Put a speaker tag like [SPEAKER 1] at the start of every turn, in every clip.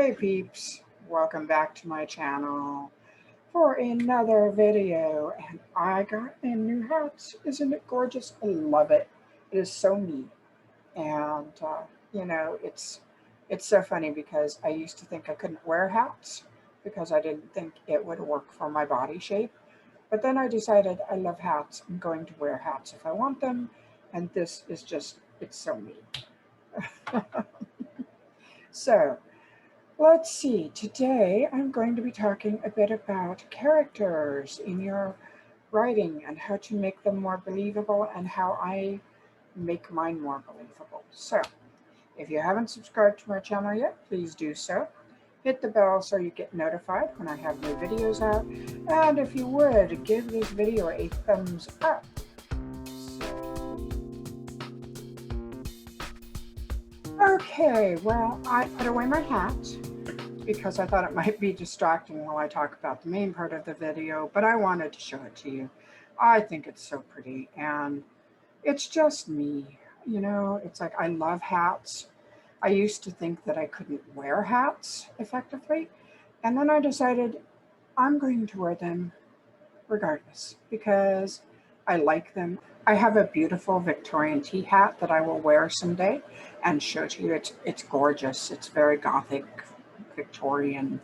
[SPEAKER 1] Hey peeps, welcome back to my channel for another video. And I got a new hat. Isn't it gorgeous? I love it. It is so neat. And it's so funny because I used to think I couldn't wear hats because I didn't think it would work for my body shape. But then I decided I love hats. I'm going to wear hats if I want them. And this is just, it's so neat. So let's see, today I'm going to be talking a bit about characters in your writing and how to make them more believable and how I make mine more believable. So, if you haven't subscribed to my channel yet, please do so. Hit the bell so you get notified when I have new videos out. And if you would, give this video a thumbs up. Okay, well, I put away my hat because I thought it might be distracting while I talk about the main part of the video, but I wanted to show it to you. I think it's so pretty, and it's just me. You know, it's like I love hats. I used to think that I couldn't wear hats effectively, and then I decided I'm going to wear them regardless because I like them. I have a beautiful Victorian tea hat that I will wear someday and show to you. It's gorgeous. It's very gothic, Victorian,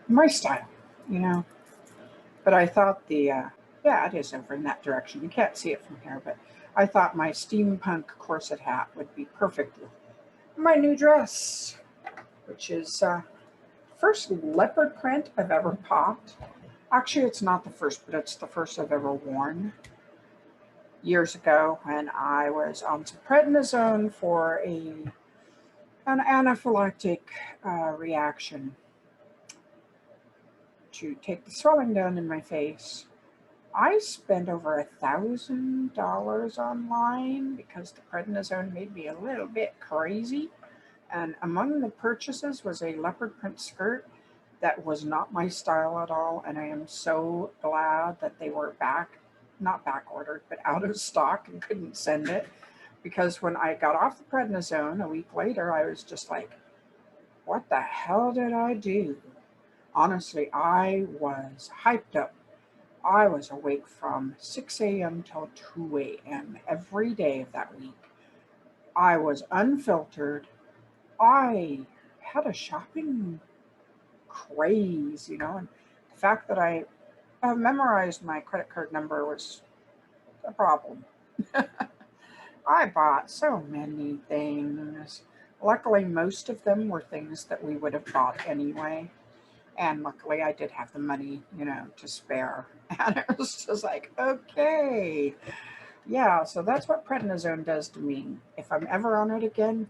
[SPEAKER 1] my style, you know. But I thought yeah, it is over in that direction. You can't see it from here, but I thought my steampunk corset hat would be perfect with my new dress, which is first leopard print I've ever bought. Actually, it's not the first, but it's the first I've ever worn. Years ago, when I was on some prednisone for an anaphylactic reaction to take the swelling down in my face, I spent over $1,000 online because the prednisone made me a little bit crazy. And among the purchases was a leopard print skirt that was not my style at all. And I am so glad that they were not back ordered, but out of stock and couldn't send it. Because when I got off the prednisone a week later, I was just like, what the hell did I do? Honestly, I was hyped up. I was awake from 6 a.m. till 2 a.m. every day of that week. I was unfiltered. I had a shopping craze, you know, and the fact that I memorized my credit card number was a problem. I bought so many things. Luckily, most of them were things that we would have bought anyway. And luckily, I did have the money, you know, to spare. And it was just like, okay. Yeah, so that's what prednisone does to me. If I'm ever on it again,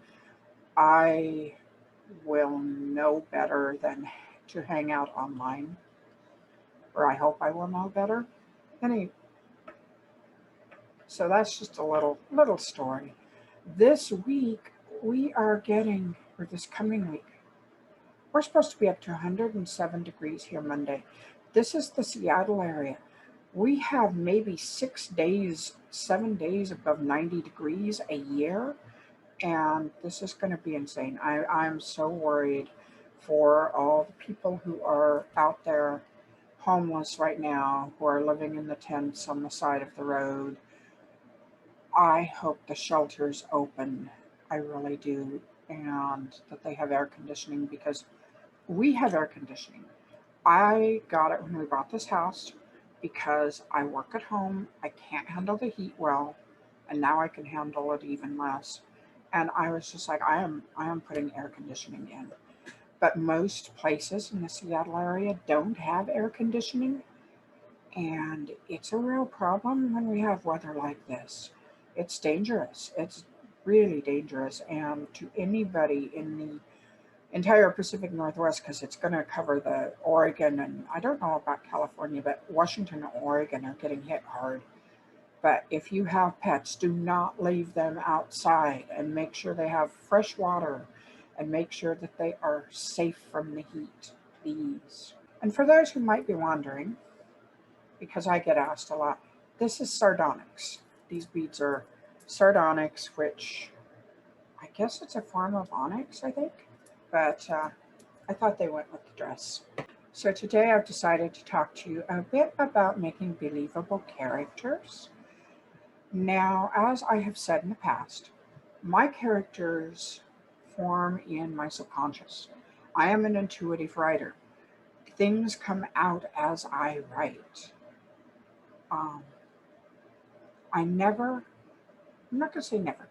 [SPEAKER 1] I will know better than to hang out online. Or I hope I will know better. So that's just a little story. This week, we are getting, or this coming week, we're supposed to be up to 107 degrees here Monday. This is the Seattle area. We have maybe 7 days above 90 degrees a year. And this is going to be insane. I'm so worried for all the people who are out there homeless right now, who are living in the tents on the side of the road. I hope the shelters open. I really do. And that they have air conditioning, because we have air conditioning. I got it when we bought this house because I work at home. I can't handle the heat well, and now I can handle it even less. And I was just like, I am putting air conditioning in. But most places in the Seattle area don't have air conditioning, and it's a real problem when we have weather like this. It's dangerous. It's really dangerous, and to anybody in the entire Pacific Northwest, because it's going to cover the Oregon, and I don't know about California, but Washington and Oregon are getting hit hard. But if you have pets, do not leave them outside, and make sure they have fresh water, and make sure that they are safe from the heat, please. And for those who might be wondering, because I get asked a lot, this is sardonyx. These beads are sardonyx, which I guess it's a form of onyx, I think. but I thought they went with the dress. So today I've decided to talk to you a bit about making believable characters. Now, as I have said in the past, my characters form in my subconscious. I am an intuitive writer. Things come out as I write. Um, I'm not going to say never,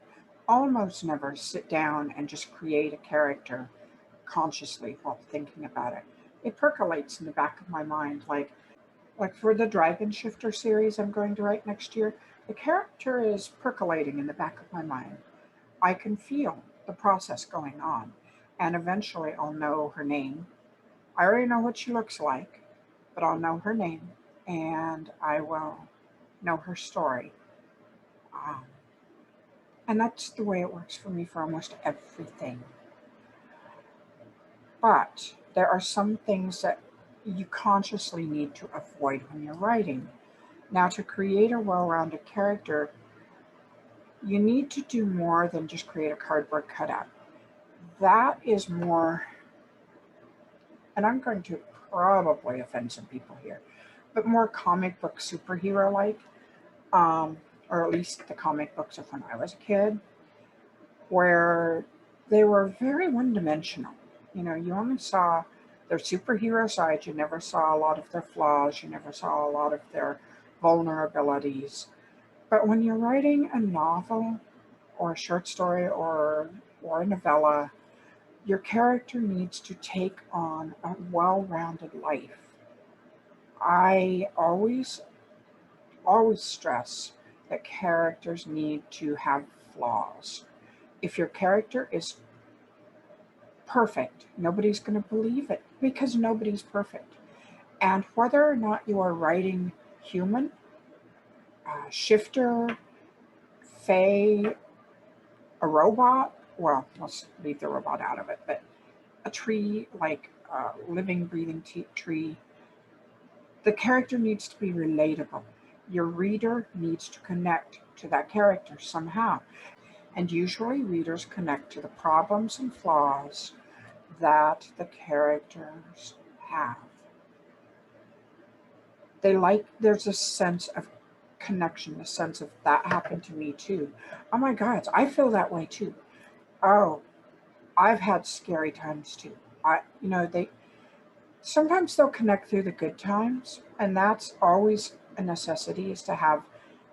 [SPEAKER 1] almost never sit down and just create a character consciously while thinking about it. It percolates in the back of my mind, like for the Dragon Shifter series I'm going to write next year, the character is percolating in the back of my mind. I can feel the process going on, and eventually I'll know her name. I already know what she looks like, but I'll know her name, and I will know her story. Um, and that's the way it works for me for almost everything. But there are some things that you consciously need to avoid when you're writing. Now, to create a well-rounded character, you need to do more than just create a cardboard cutout. That is more, and I'm going to probably offend some people here, but more comic book superhero-like, or at least the comic books of when I was a kid, where they were very one-dimensional. You know, you only saw their superhero side, you never saw a lot of their flaws, you never saw a lot of their vulnerabilities. But when you're writing a novel or a short story or a novella, your character needs to take on a well-rounded life. I always stress that characters need to have flaws. If your character is perfect, nobody's going to believe it because nobody's perfect. And whether or not you are writing human, shifter, fae, a robot, well, let's leave the robot out of it, but a tree, like a living, breathing tree, the character needs to be relatable. Your reader needs to connect to that character somehow. And usually readers connect to the problems and flaws that the characters have. There's a sense of connection, a sense of that happened to me too. Oh my God, I feel that way too. Oh, I've had scary times too. Sometimes they'll connect through the good times, and that's always a necessity, is to have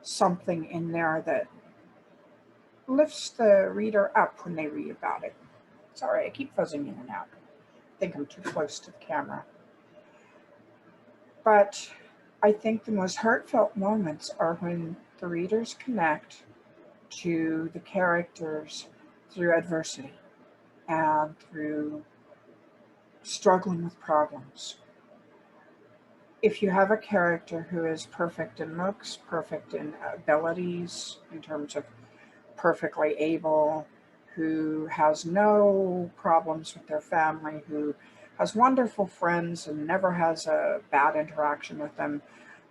[SPEAKER 1] something in there that lifts the reader up when they read about it. Sorry, I keep fuzzing in and out. I think I'm too close to the camera. But I think the most heartfelt moments are when the readers connect to the characters through adversity and through struggling with problems. If you have a character who is perfect in looks, perfect in abilities, in terms of perfectly able, who has no problems with their family, who has wonderful friends and never has a bad interaction with them,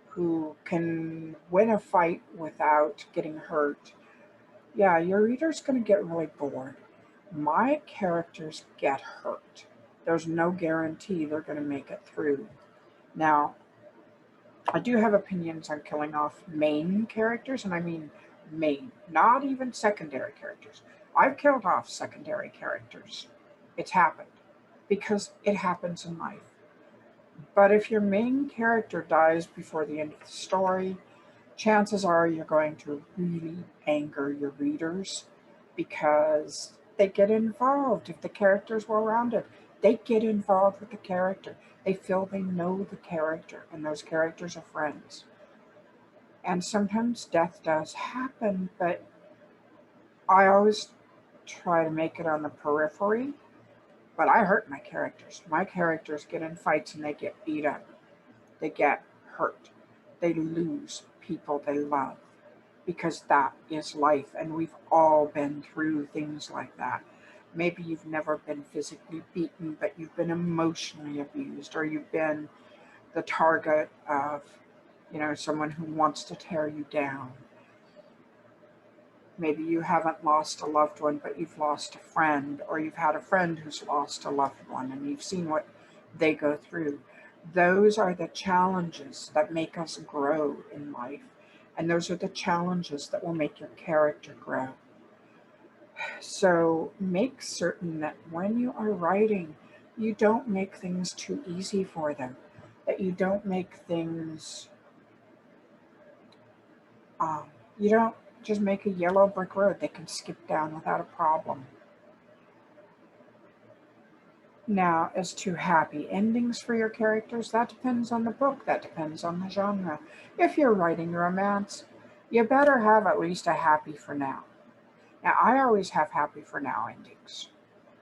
[SPEAKER 1] who can win a fight without getting hurt, yeah, your reader's going to get really bored. My characters get hurt. There's no guarantee they're going to make it through. Now, I do have opinions on killing off main characters, and I mean main, not even secondary characters. I've killed off secondary characters. It's happened because it happens in life. But if your main character dies before the end of the story, chances are you're going to really anger your readers because they get involved. If the character's well-rounded, they get involved with the character. They feel they know the character, and those characters are friends. And sometimes death does happen, but I always try to make it on the periphery. But I hurt my characters. My characters get in fights and they get beat up. They get hurt. They lose people they love, because that is life, and we've all been through things like that. Maybe you've never been physically beaten, but you've been emotionally abused, or you've been the target of, someone who wants to tear you down. Maybe you haven't lost a loved one, but you've lost a friend, or you've had a friend who's lost a loved one, and you've seen what they go through. Those are the challenges that make us grow in life. And those are the challenges that will make your character grow. So make certain that when you are writing, you don't make things too easy for them, that you don't make things, you don't just make a yellow brick road they can skip down without a problem. Now, as to happy endings for your characters, that depends on the book, that depends on the genre. If you're writing romance, you better have at least a happy for now. Now, I always have happy for now endings,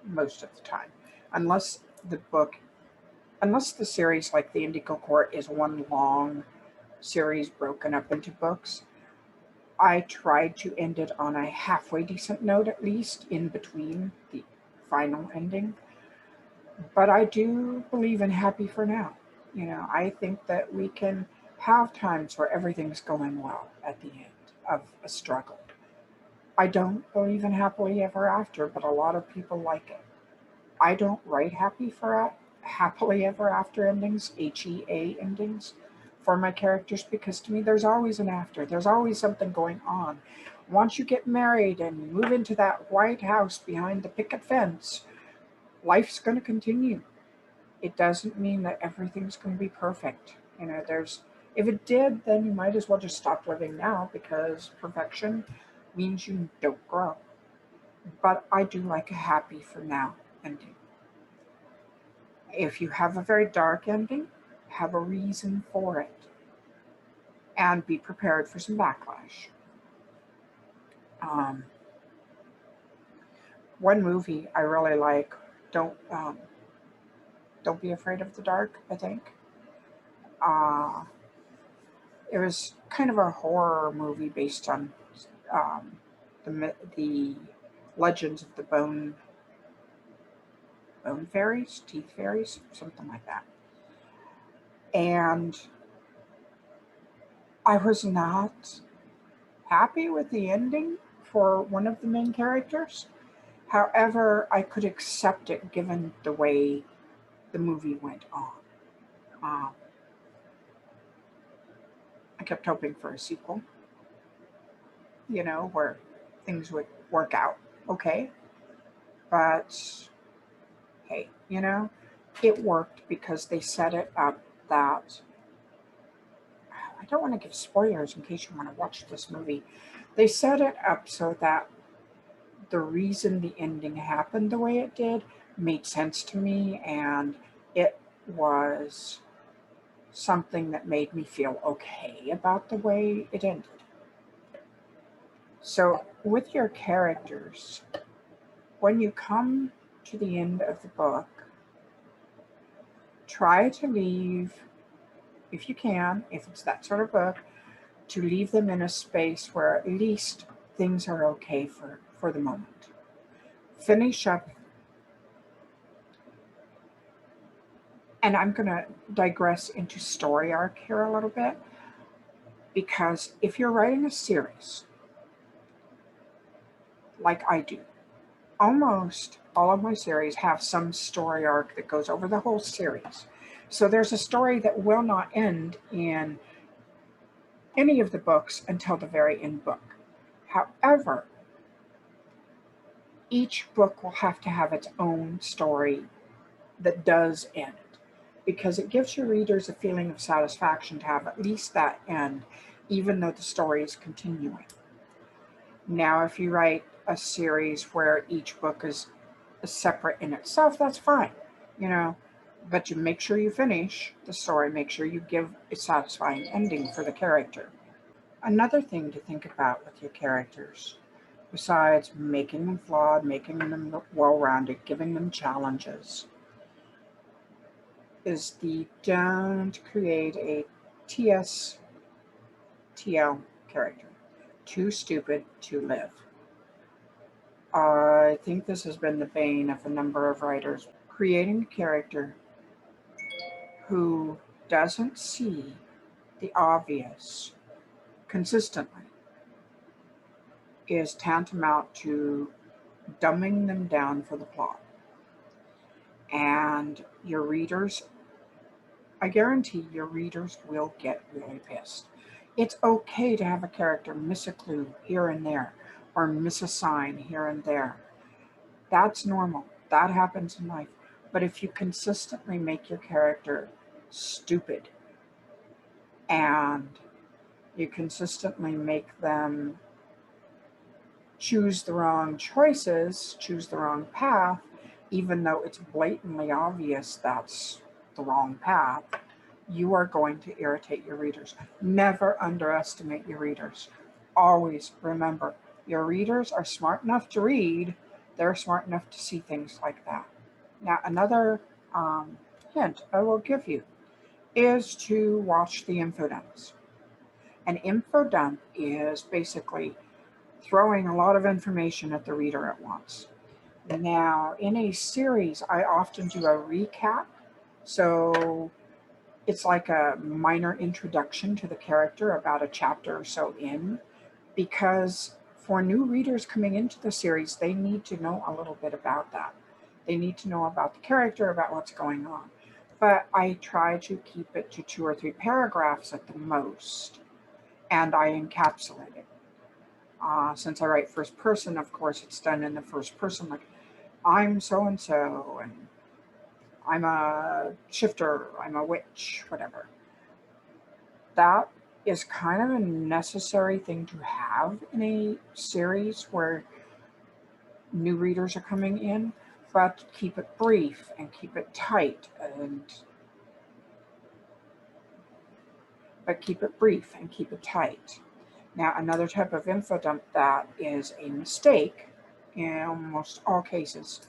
[SPEAKER 1] most of the time, unless the series like the Indigo Court is one long series broken up into books. I tried to end it on a halfway decent note, at least, in between the final ending. But I do believe in happy for now. I think that we can have times where everything's going well at the end of a struggle. I don't believe in happily ever after, but a lot of people like it. I don't write happily ever after endings, HEA endings, for my characters, because to me there's always an after. There's always something going on. Once you get married and move into that white house behind the picket fence, life's going to continue. It doesn't mean that everything's going to be perfect. If it did, then you might as well just stop living now, because perfection means you don't grow. But I do like a happy for now ending. If you have a very dark ending, have a reason for it, and be prepared for some backlash. One movie I really like, don't Be Afraid of the Dark, I think. It was kind of a horror movie based on the legends of the bone fairies, teeth fairies, something like that. And I was not happy with the ending for one of the main characters. However, I could accept it given the way the movie went on. I kept hoping for a sequel, where things would work out okay. But hey, it worked because they set it up that, I don't want to give spoilers in case you want to watch this movie. They set it up so that the reason the ending happened the way it did made sense to me, and it was something that made me feel okay about the way it ended. So, with your characters, when you come to the end of the book, try to leave, if you can, if it's that sort of book, to leave them in a space where at least things are okay for the moment. Finish up. And I'm going to digress into story arc here a little bit, because if you're writing a series, like I do, almost all of my series have some story arc that goes over the whole series. So there's a story that will not end in any of the books until the very end book. However, each book will have to have its own story that does end, because it gives your readers a feeling of satisfaction to have at least that end, even though the story is continuing. Now, if you write a series where each book is separate in itself, that's fine, but you make sure you finish the story, make sure you give a satisfying ending for the character. Another thing to think about with your characters, besides making them flawed, making them well-rounded, giving them challenges, is don't create a TSTL character. Too stupid to live. I think this has been the bane of a number of writers. Creating a character who doesn't see the obvious consistently. is tantamount to dumbing them down for the plot. And your readers, I guarantee your readers will get really pissed. It's okay to have a character miss a clue here and there, or miss a sign here and there. That's normal. That happens in life. But if you consistently make your character stupid, and you consistently make them choose the wrong choices, choose the wrong path, even though it's blatantly obvious that's the wrong path, you are going to irritate your readers. Never underestimate your readers. Always remember, your readers are smart enough to read, they're smart enough to see things like that. Now, another hint I will give you is to watch the info dumps. An info dump is basically throwing a lot of information at the reader at once. Now, in a series, I often do a recap. So it's like a minor introduction to the character about a chapter or so in, because for new readers coming into the series, they need to know a little bit about that. They need to know about the character, about what's going on. But I try to keep it to 2 or 3 paragraphs at the most, and I encapsulate it. Since I write first person, of course, it's done in the first person, like, I'm so-and-so, and I'm a shifter, I'm a witch, whatever. That is kind of a necessary thing to have in a series where new readers are coming in, but keep it brief and keep it tight, but keep it brief and keep it tight. Now, another type of info dump that is a mistake in almost all cases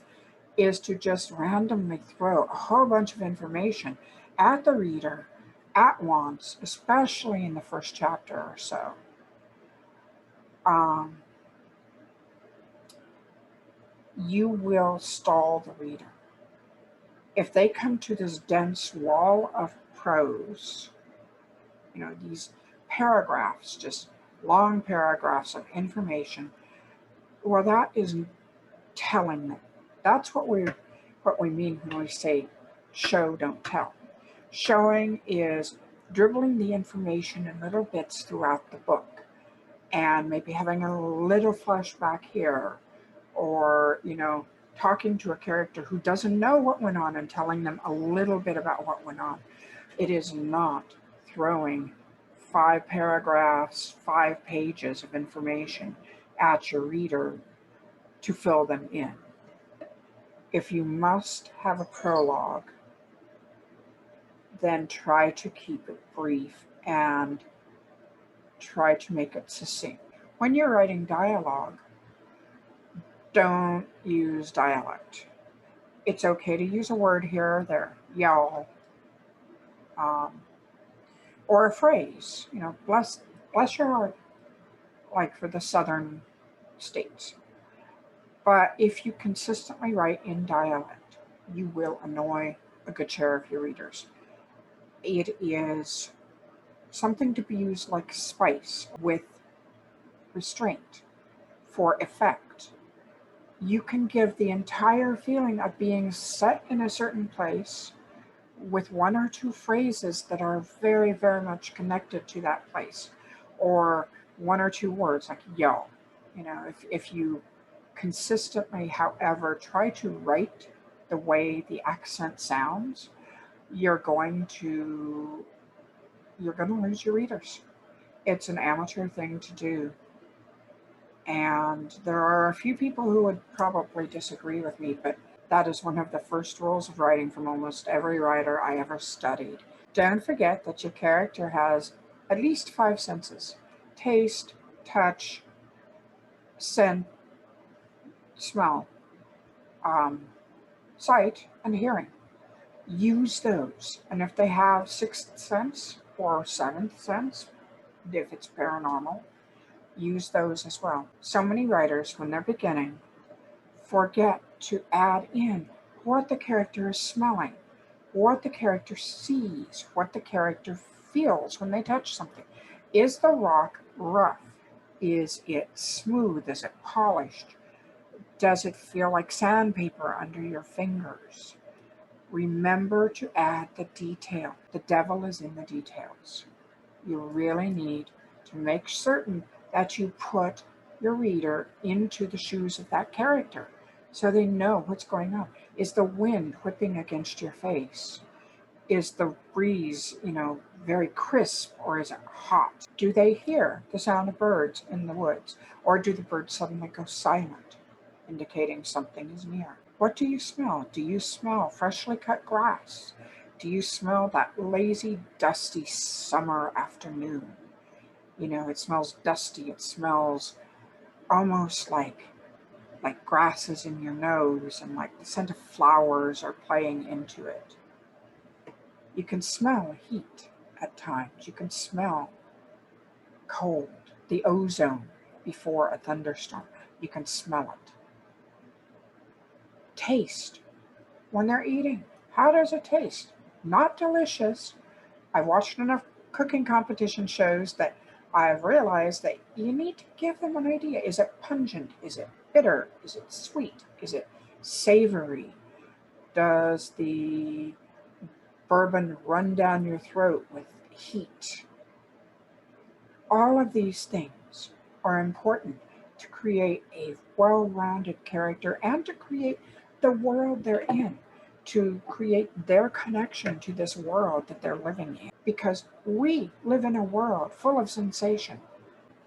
[SPEAKER 1] is to just randomly throw a whole bunch of information at the reader at once, especially in the first chapter or so. You will stall the reader. If they come to this dense wall of prose, these paragraphs, just long paragraphs of information, well, that is telling them. That's what we mean when we say show, don't tell. Showing is dribbling the information in little bits throughout the book, and maybe having a little flashback here, or talking to a character who doesn't know what went on and telling them a little bit about what went on. It is not throwing 5 paragraphs, 5 pages of information at your reader to fill them in. If you must have a prologue, then try to keep it brief and try to make it succinct. When you're writing dialogue, don't use dialect. It's okay to use a word here or there, y'all, or a phrase, bless your heart, like for the southern states. But if you consistently write in dialect, you will annoy a good share of your readers. It is something to be used like spice, with restraint, for effect. You can give the entire feeling of being set in a certain place with 1 or 2 phrases that are very, very much connected to that place, or 1 or 2 words like yo. If you consistently, however, try to write the way the accent sounds, you're going to lose your readers. It's an amateur thing to do. And there are a few people who would probably disagree with me, but that is one of the first rules of writing from almost every writer I ever studied. Don't forget that your character has at least 5 senses: taste, touch, scent, smell, sight, and hearing. Use those. And if they have 6th sense or 7th sense, if it's paranormal, use those as well. So many writers, when they're beginning, forget to add in what the character is smelling, what the character sees, what the character feels when they touch something. Is the rock rough? Is it smooth? Is it polished? Does it feel like sandpaper under your fingers? Remember to add the detail. The devil is in the details. You really need to make certain that you put your reader into the shoes of that character so they know what's going on. Is the wind whipping against your face? Is the breeze, very crisp, or is it hot? Do they hear the sound of birds in the woods, or do the birds suddenly go silent, indicating something is near? What do you smell? Do you smell freshly cut grass? Do you smell that lazy, dusty summer afternoon? It smells dusty. It smells almost like grass is in your nose, and like the scent of flowers are playing into it. You can smell heat at times. You can smell cold, the ozone before a thunderstorm. You can smell it. Taste when they're eating. How does it taste? Not delicious. I've watched enough cooking competition shows that I've realized that you need to give them an idea. Is it pungent? Is it bitter? Is it sweet? Is it savory? Does the bourbon run down your throat with heat? All of these things are important to create a well-rounded character and to create the world they're in, to create their connection to this world that they're living in. Because we live in a world full of sensation.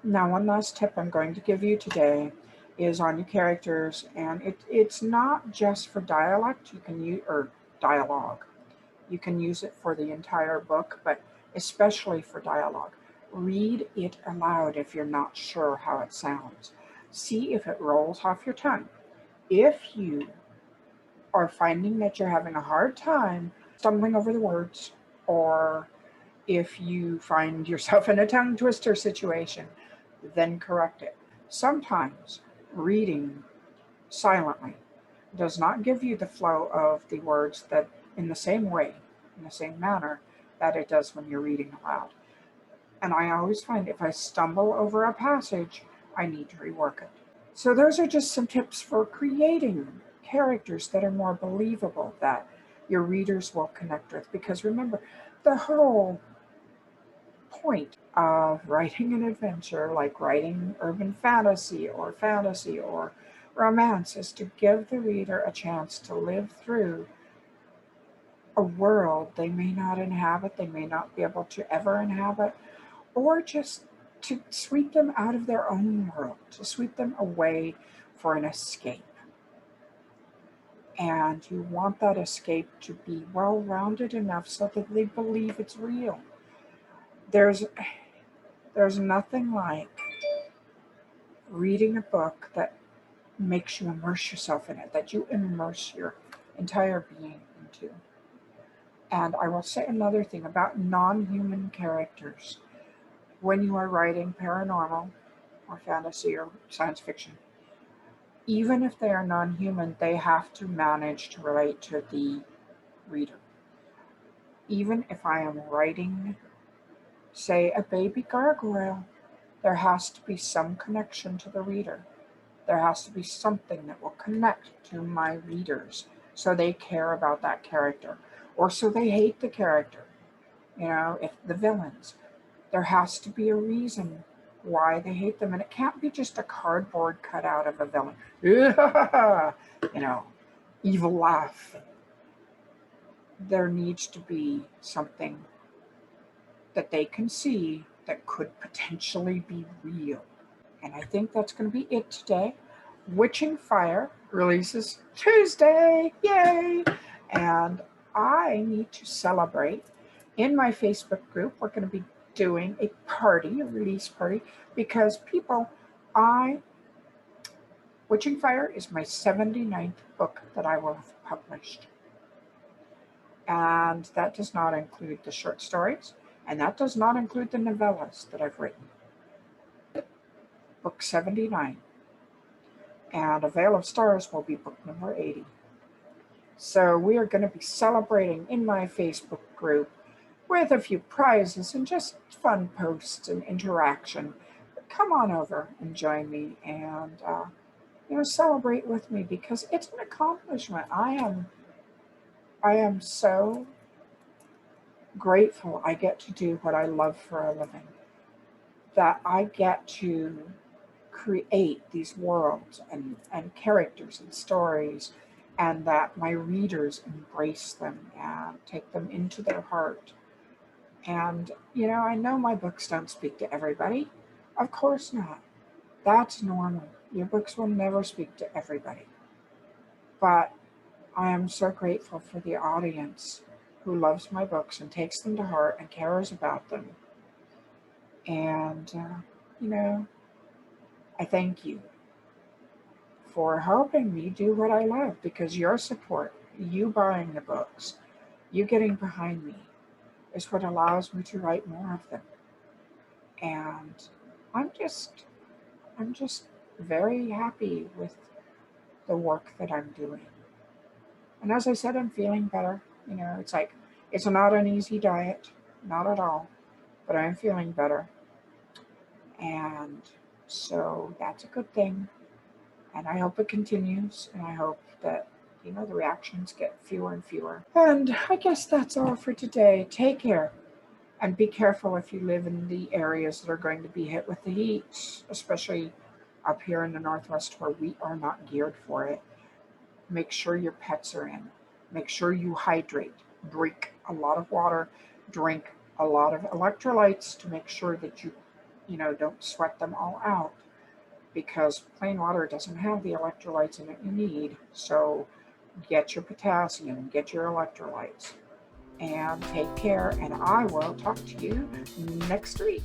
[SPEAKER 1] Now, one last tip I'm going to give you today is on your characters, and it's not just for dialect. You can use, or dialogue. You can use it for the entire book, but especially for dialogue. Read it aloud if you're not sure how it sounds. See if it rolls off your tongue. If you are finding that you're having a hard time stumbling over the words, or if you find yourself in a tongue twister situation, then correct it. Sometimes reading silently does not give you the flow of the words that in the same way, in the same manner that it does when you're reading aloud. And I always find if I stumble over a passage, I need to rework it. So those are just some tips for creating characters that are more believable, that your readers will connect with. Because remember, the whole point of writing an adventure, like writing urban fantasy or romance, is to give the reader a chance to live through a world they may not inhabit, they may not be able to ever inhabit, or just to sweep them out of their own world, to sweep them away for an escape. And you want that escape to be well-rounded enough so that they believe it's real. There's nothing like reading a book that makes you immerse yourself in it, that you immerse your entire being into. And I will say another thing about non-human characters. When you are writing paranormal or fantasy or science fiction, even if they are non-human, they have to manage to relate to the reader. Even if I am writing, say, a baby gargoyle, there has to be some connection to the reader. There has to be something that will connect to my readers so they care about that character, or so they hate the character. If the villains, there has to be a reason why they hate them, and it can't be just a cardboard cutout of a villain. Evil laugh. There needs to be something that they can see that could potentially be real. And I think that's going to be it today. Witching Fire releases Tuesday. Yay! And I need to celebrate. In my Facebook group, we're going to be doing a party, a release party, because Witching Fire is my 79th book that I will have published. And that does not include the short stories, and that does not include the novellas that I've written. Book 79. And A Veil of Stars will be book number 80. So we are going to be celebrating in my Facebook group with a few prizes and just fun posts and interaction. come on over and join me and, celebrate with me, because it's an accomplishment. I am so grateful I get to do what I love for a living, that I get to create these worlds and characters and stories, and that my readers embrace them and take them into their heart. And, I know my books don't speak to everybody. Of course not. That's normal. Your books will never speak to everybody. But I am so grateful for the audience who loves my books and takes them to heart and cares about them. And, I thank you for helping me do what I love, because your support, you buying the books, you getting behind me, is what allows me to write more of them. And I'm just very happy with the work that I'm doing. And as I said, I'm feeling better. It's not an easy diet, not at all, but I'm feeling better. And so that's a good thing. And I hope it continues. And I hope that, the reactions get fewer and fewer. And I guess that's all for today. Take care. And be careful if you live in the areas that are going to be hit with the heat, especially up here in the Northwest where we are not geared for it. Make sure your pets are in. Make sure you hydrate. Drink a lot of water. Drink a lot of electrolytes to make sure that you don't sweat them all out, because plain water doesn't have the electrolytes in it you need. So get your potassium, get your electrolytes, and take care. And I will talk to you next week.